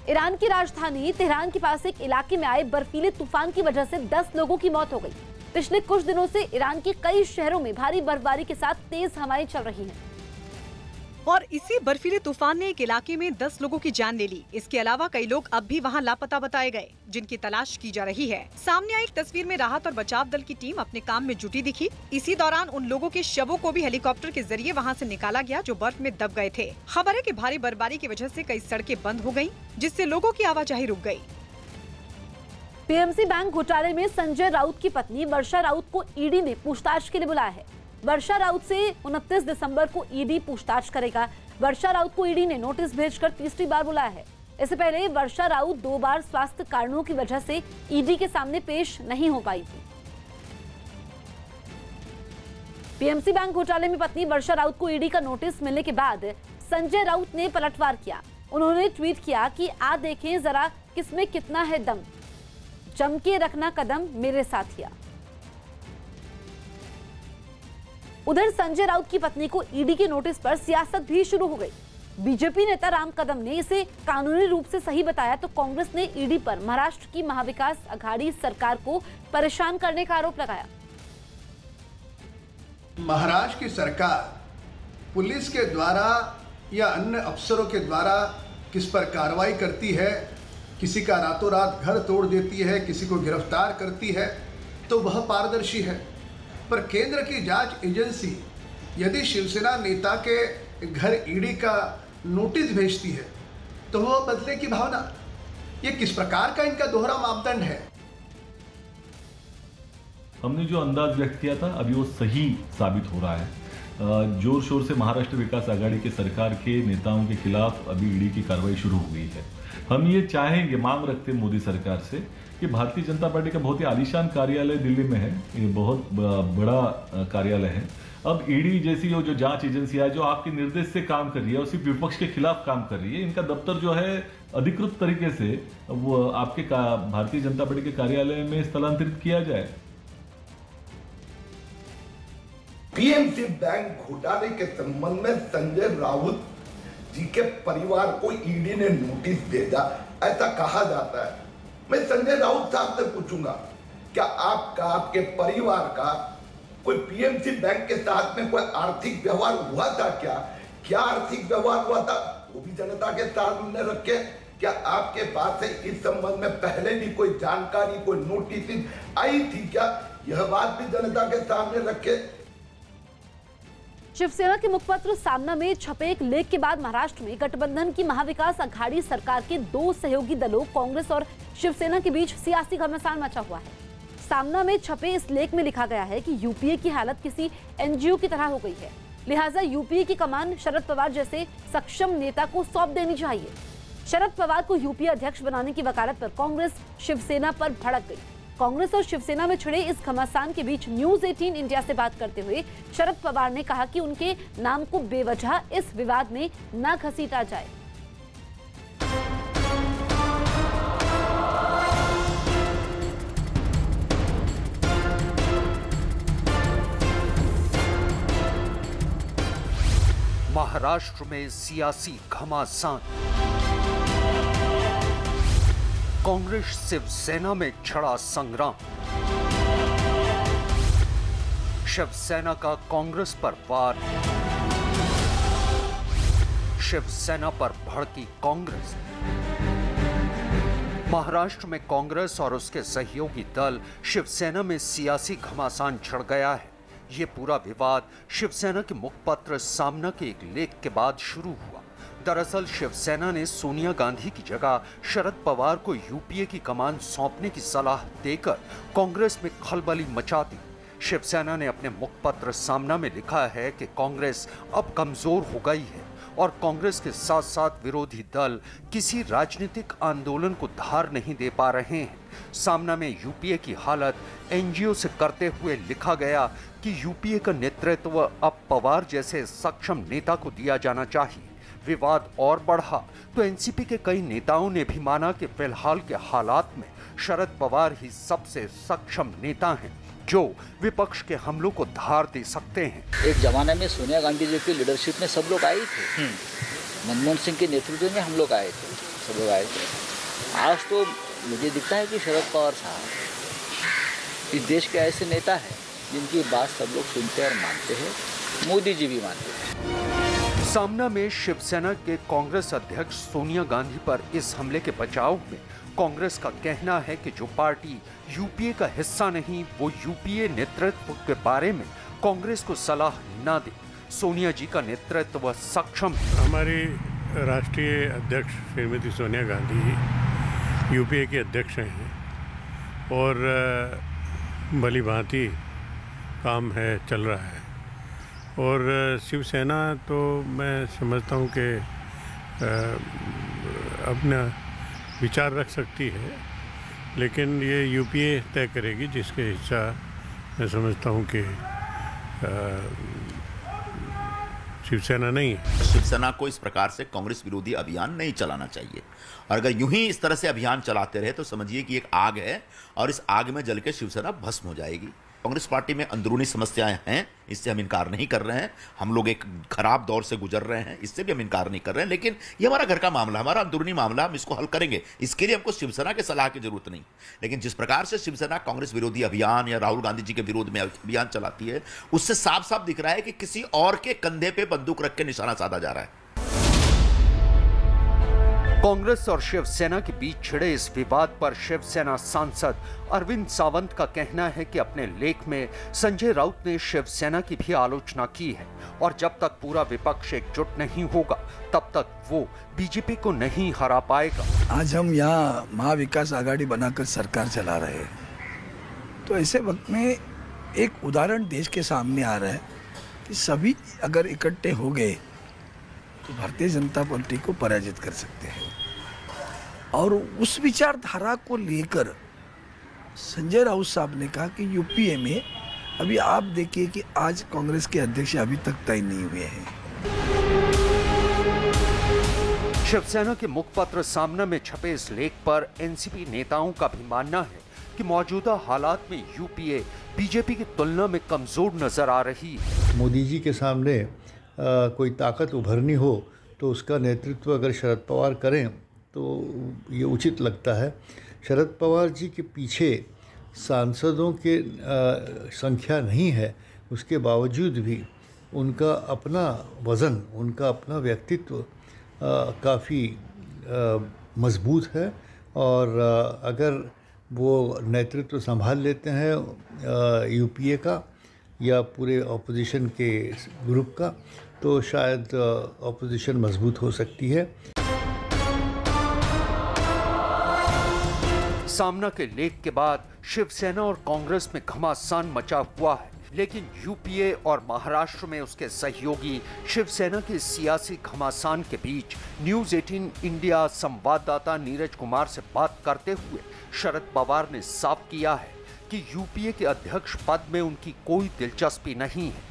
Iran की राजधानी Tehran के पास एक इलाके में आए बर्फीले तूफान की वजह से 10 लोगों की मौत हो गई। पिछले कुछ दिनों से ईरान के कई शहरों में भारी बर्फबारी के साथ तेज हवाएं चल रही हैं। और इसी बर्फीले तूफान ने एक इलाके में 10 लोगों की जान ले ली। इसके अलावा कई लोग अब भी वहां लापता बताए गए, जिनकी तलाश की जा रही है। सामने आई एक तस्वीर में राहत और बचाव दल की टीम अपने काम में जुटी दिखी। इसी दौरान उन लोगों के शवों को भी हेलीकॉप्टर के जरिए वहां से निकाला गया जो बर्फ में दब गए थे। खबर है कि भारी बर्फबारी की वजह से कई सड़कें बंद हो गयी, जिससे लोगों की आवाजाही रुक गयी। पीएमसी बैंक घोटाले में संजय राउत की पत्नी वर्षा राउत को ईडी ने पूछताछ के लिए बुलाया है। वर्षा राउत से 29 दिसंबर को ईडी पूछताछ करेगा। वर्षा राउत को ईडी ने नोटिस भेजकर तीसरी बार बुलाया है। इससे पहले वर्षा राउत 2 बार स्वास्थ्य कारणों की वजह से ईडी के सामने पेश नहीं हो पाई थी। पीएमसी बैंक घोटाले में पत्नी वर्षा राउत को ईडी का नोटिस मिलने के बाद संजय राउत ने पलटवार किया। उन्होंने ट्वीट किया कि आ देखें जरा किसमें कितना है दम, जम के रखना कदम मेरे साथिया। उधर संजय राउत की पत्नी को ईडी के नोटिस पर सियासत भी शुरू हो गई। बीजेपी नेता राम कदम ने इसे कानूनी रूप से सही बताया तो कांग्रेस ने ईडी पर महाराष्ट्र की महाविकास आघाड़ी सरकार को परेशान करने का आरोप लगाया। महाराष्ट्र की सरकार पुलिस के द्वारा या अन्य अफसरों के द्वारा किस पर कार्रवाई करती है, किसी का रातों रात घर तोड़ देती है, किसी को गिरफ्तार करती है, तो वह पारदर्शी है। पर केंद्र की जांच एजेंसी यदि शिवसेना नेता के घर ईडी का नोटिस भेजती है तो वह बदले की भावना, ये किस प्रकार का इनका दोहरा मापदंड है? हमने जो अंदाज व्यक्त किया था अभी वो सही साबित हो रहा है। जोर शोर से महाराष्ट्र विकास आघाड़ी के सरकार के नेताओं के खिलाफ अभी ईडी की कार्रवाई शुरू हो गई है। हम ये चाहेंगे, मांग रखते हैं मोदी सरकार से कि भारतीय जनता पार्टी का बहुत ही आलीशान कार्यालय दिल्ली में है, ये बहुत बड़ा कार्यालय है। अब ईडी जैसी जो जांच एजेंसी है जो आपके निर्देश से काम कर रही है और सिर्फ विपक्ष के खिलाफ काम कर रही है, इनका दफ्तर जो है अधिकृत तरीके से वो आपके भारतीय जनता पार्टी के कार्यालय में स्थलांतरित किया जाए। पीएमसी बैंक घोटाले के संबंध में संजय राउत जी के परिवार को ईडी ने नोटिस भेजा, ऐसा कहा जाता है। मैं संजय राउत साहब से पूछूंगा, क्या आपका, आपके परिवार का कोई पीएमसी बैंक के साथ में कोई आर्थिक व्यवहार हुआ था? क्या आर्थिक व्यवहार हुआ था वो भी जनता के सामने रखे। क्या आपके पास से इस संबंध में पहले भी कोई जानकारी, कोई नोटिस आई थी क्या? यह बात भी जनता के सामने रखे। शिवसेना के मुखपत्र सामना में छपे एक लेख के बाद महाराष्ट्र में गठबंधन की महाविकास आघाड़ी सरकार के 2 सहयोगी दलों कांग्रेस और शिवसेना के बीच सियासी घमासान मचा हुआ है। सामना में छपे इस लेख में लिखा गया है कि यूपीए की हालत किसी एनजीओ की तरह हो गई है, लिहाजा यूपीए की कमान शरद पवार जैसे सक्षम नेता को सौंप देनी चाहिए। शरद पवार को यूपीए अध्यक्ष बनाने की वकालत पर कांग्रेस शिवसेना पर भड़क गई। कांग्रेस और शिवसेना में छिड़े इस घमासान के बीच न्यूज 18 इंडिया से बात करते हुए शरद पवार ने कहा कि उनके नाम को बेवजह इस विवाद में न घसीटा जाए। महाराष्ट्र में सियासी घमासान, कांग्रेस शिवसेना में छिड़ा संग्राम, शिवसेना का कांग्रेस पर वार, शिवसेना पर भड़की कांग्रेस। महाराष्ट्र में कांग्रेस और उसके सहयोगी दल शिवसेना में सियासी घमासान छिड़ गया है। ये पूरा विवाद शिवसेना के मुखपत्र सामना के एक लेख के बाद शुरू हुआ। दरअसल शिवसेना ने सोनिया गांधी की जगह शरद पवार को यूपीए की कमान सौंपने की सलाह देकर कांग्रेस में खलबली मचा दी। शिवसेना ने अपने मुखपत्र सामना में लिखा है कि कांग्रेस अब कमजोर हो गई है और कांग्रेस के साथ साथ विरोधी दल किसी राजनीतिक आंदोलन को धार नहीं दे पा रहे हैं। सामना में यूपीए की हालत एनजीओ से करते हुए लिखा गया कि यूपीए का नेतृत्व अब पवार जैसे सक्षम नेता को दिया जाना चाहिए। विवाद और बढ़ा तो एनसीपी के कई नेताओं ने भी माना कि फिलहाल के हालात में शरद पवार ही सबसे सक्षम नेता हैं जो विपक्ष के हमलों को धार दे सकते हैं। एक जमाने में सोनिया गांधी जी की लीडरशिप में सब लोग आए थे, मनमोहन सिंह के नेतृत्व में हम लोग आए थे, सब लोग आए थे। आज तो मुझे दिखता है कि शरद पवार साहब इस देश के ऐसे नेता हैं जिनकी बात सब लोग सुनते और मानते हैं, मोदी जी भी मानते हैं। सामना में शिवसेना के कांग्रेस अध्यक्ष सोनिया गांधी पर इस हमले के बचाव में कांग्रेस का कहना है कि जो पार्टी यूपीए का हिस्सा नहीं, वो यूपीए नेतृत्व के बारे में कांग्रेस को सलाह न दे। सोनिया जी का नेतृत्व सक्षम है। हमारी राष्ट्रीय अध्यक्ष श्रीमती सोनिया गांधी यूपीए के अध्यक्ष हैं और भली भांति काम है, चल रहा है। और शिवसेना तो मैं समझता हूँ कि अपना विचार रख सकती है, लेकिन ये यूपीए तय करेगी, जिसके हिस्सा मैं समझता हूँ कि शिवसेना नहीं है। शिवसेना को इस प्रकार से कांग्रेस विरोधी अभियान नहीं चलाना चाहिए, और अगर यूं ही इस तरह से अभियान चलाते रहे तो समझिए कि एक आग है और इस आग में जल के शिवसेना भस्म हो जाएगी। कांग्रेस पार्टी में अंदरूनी समस्याएं हैं, इससे हम इनकार नहीं कर रहे हैं। हम लोग एक खराब दौर से गुजर रहे हैं, इससे भी हम इनकार नहीं कर रहे हैं, लेकिन ये हमारा घर का मामला, हमारा अंदरूनी मामला, हम इसको हल करेंगे। इसके लिए हमको शिवसेना के सलाह की जरूरत नहीं। लेकिन जिस प्रकार से शिवसेना कांग्रेस विरोधी अभियान या राहुल गांधी जी के विरोध में अभियान चलाती है, उससे साफ साफ दिख रहा है कि किसी और के कंधे पे बंदूक रख के निशाना साधा जा रहा है। कांग्रेस और शिवसेना के बीच छिड़े इस विवाद पर शिवसेना सांसद अरविंद सावंत का कहना है कि अपने लेख में संजय राउत ने शिवसेना की भी आलोचना की है और जब तक पूरा विपक्ष एकजुट नहीं होगा तब तक वो बीजेपी को नहीं हरा पाएगा। आज हम यहाँ महाविकास आघाड़ी बनाकर सरकार चला रहे हैं, तो ऐसे वक्त में एक उदाहरण देश के सामने आ रहा है कि सभी अगर इकट्ठे हो गए तो भारतीय जनता पार्टी को पराजित कर सकते हैं। और उस विचारधारा को लेकर संजय राउत साहब ने कहा कि यूपीए में अभी आप देखिए कि आज कांग्रेस के अध्यक्ष अभी तक तय नहीं हुए हैं। शिवसेना के मुखपत्र सामना में छपे इस लेख पर एनसीपी नेताओं का भी मानना है कि मौजूदा हालात में यूपीए बीजेपी की तुलना में कमजोर नजर आ रही है। मोदी जी के सामने कोई ताकत उभरनी हो तो उसका नेतृत्व अगर शरद पवार करें तो ये उचित लगता है। शरद पवार जी के पीछे सांसदों के संख्या नहीं है, उसके बावजूद भी उनका अपना वज़न, उनका अपना व्यक्तित्व काफ़ी मजबूत है। और अगर वो नेतृत्व संभाल लेते हैं यूपीए का या पूरे ऑपोजिशन के ग्रुप का, तो शायद ऑपोजिशन मजबूत हो सकती है। सामना के लेख के बाद शिवसेना और कांग्रेस में घमासान मचा हुआ है, लेकिन यूपीए और महाराष्ट्र में उसके सहयोगी शिवसेना के सियासी घमासान के बीच न्यूज़ 18 इंडिया संवाददाता नीरज कुमार से बात करते हुए शरद पवार ने साफ किया है कि यूपीए के अध्यक्ष पद में उनकी कोई दिलचस्पी नहीं है।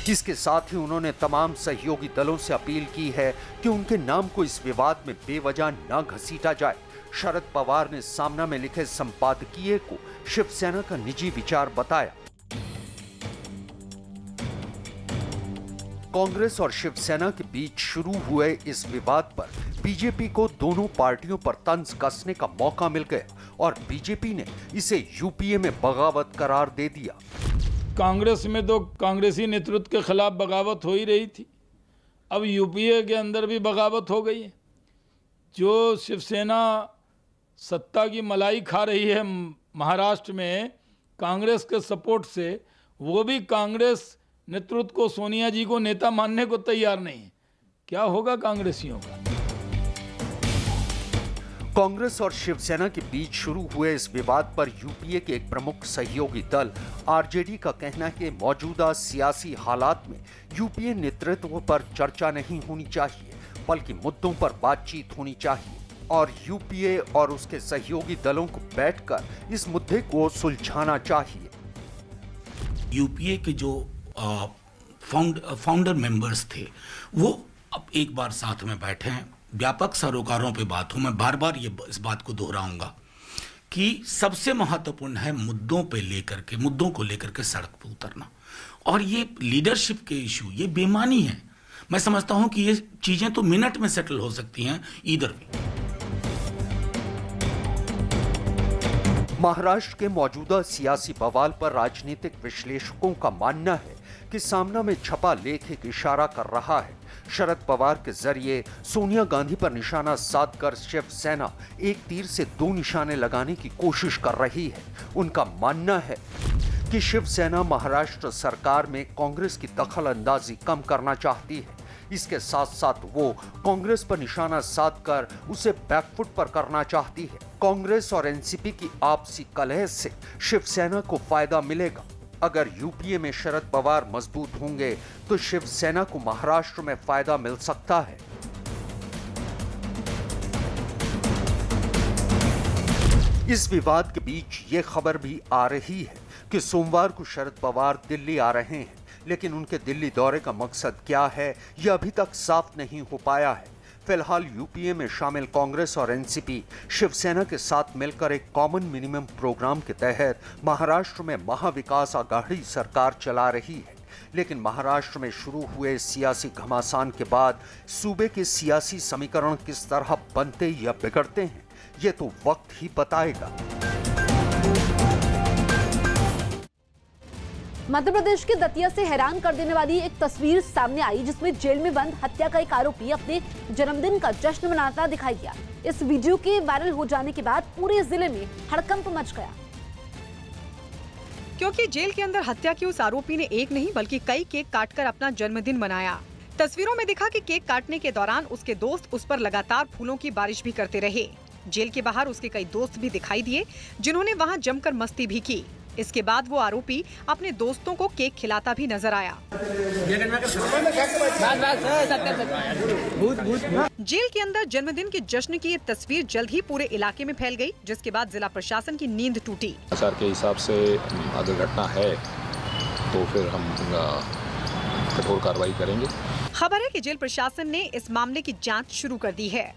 इसके साथ ही उन्होंने तमाम सहयोगी दलों से अपील की है कि उनके नाम को इस विवाद में बेवजह न घसीटा जाए। शरद पवार ने सामना में लिखे संपादकीय को शिवसेना का निजी विचार बताया। कांग्रेस और शिवसेना के बीच शुरू हुए इस विवाद पर बीजेपी को दोनों पार्टियों पर तंज कसने का मौका मिल गया और बीजेपी ने इसे यूपीए में बगावत करार दे दिया। कांग्रेस में तो कांग्रेसी नेतृत्व के खिलाफ बगावत हो ही रही थी, अब यूपीए के अंदर भी बगावत हो गई है। जो शिवसेना सत्ता की मलाई खा रही है महाराष्ट्र में कांग्रेस के सपोर्ट से, वो भी कांग्रेस नेतृत्व को, सोनिया जी को नेता मानने को तैयार नहीं है। क्या होगा कांग्रेसियों का? कांग्रेस और शिवसेना के बीच शुरू हुए इस विवाद पर यूपीए के एक प्रमुख सहयोगी दल आरजेडी का कहना है कि मौजूदा सियासी हालात में यूपीए नेतृत्व पर चर्चा नहीं होनी चाहिए, बल्कि मुद्दों पर बातचीत होनी चाहिए और यूपीए और उसके सहयोगी दलों को बैठकर इस मुद्दे को सुलझाना चाहिए। यूपीए के जो फाउंडर मेंबर्स थे वो अब एक बार साथ में बैठे हैं, व्यापक सरोकारों पे बात हो। मैं बार बार इस बात को दोहराऊंगा कि सबसे महत्वपूर्ण है मुद्दों को लेकर के सड़क पर उतरना। और ये लीडरशिप के इशू, ये बेईमानी है। मैं समझता हूं कि ये चीजें तो मिनट में सेटल हो सकती हैं इधर भी। महाराष्ट्र के मौजूदा सियासी बवाल पर राजनीतिक विश्लेषकों का मानना है कि सामना में छपा लेख एक इशारा कर रहा है। शरद पवार के जरिए सोनिया गांधी पर निशाना साधकर शिवसेना एक तीर से दो निशाने लगाने की कोशिश कर रही है। उनका मानना है कि शिवसेना महाराष्ट्र सरकार में कांग्रेस की दखल अंदाजी कम करना चाहती है। इसके साथ साथ वो कांग्रेस पर निशाना साधकर उसे बैकफुट पर करना चाहती है। कांग्रेस और एनसीपी की आपसी कलह से शिवसेना को फायदा मिलेगा। अगर यूपीए में शरद पवार मजबूत होंगे तो शिवसेना को महाराष्ट्र में फायदा मिल सकता है। इस विवाद के बीच ये खबर भी आ रही है कि सोमवार को शरद पवार दिल्ली आ रहे हैं, लेकिन उनके दिल्ली दौरे का मकसद क्या है यह अभी तक साफ नहीं हो पाया है। फिलहाल यूपीए में शामिल कांग्रेस और एनसीपी शिवसेना के साथ मिलकर एक कॉमन मिनिमम प्रोग्राम के तहत महाराष्ट्र में महाविकास आघाड़ी सरकार चला रही है। लेकिन महाराष्ट्र में शुरू हुए सियासी घमासान के बाद सूबे के सियासी समीकरण किस तरह बनते या बिगड़ते हैं, ये तो वक्त ही बताएगा। मध्य प्रदेश के दतिया से हैरान कर देने वाली एक तस्वीर सामने आई, जिसमें जेल में बंद हत्या का एक आरोपी अपने जन्मदिन का जश्न मनाता दिखाई दिया। इस वीडियो के वायरल हो जाने के बाद पूरे जिले में हड़कंप मच गया, क्योंकि जेल के अंदर हत्या की उस आरोपी ने एक नहीं बल्कि कई केक काटकर अपना जन्मदिन मनाया। तस्वीरों में दिखा कि केक काटने के दौरान उसके दोस्त उस पर लगातार फूलों की बारिश भी करते रहे। जेल के बाहर उसके कई दोस्त भी दिखाई दिए, जिन्होंने वहां जमकर मस्ती भी की। इसके बाद वो आरोपी अपने दोस्तों को केक खिलाता भी नजर आया। जेल के अंदर जन्मदिन के जश्न की ये तस्वीर जल्द ही पूरे इलाके में फैल गई, जिसके बाद जिला प्रशासन की नींद टूटी। आचार के हिसाब से अगर घटना है तो फिर हम कठोर कार्रवाई करेंगे। खबर है कि जेल प्रशासन ने इस मामले की जांच शुरू कर दी है।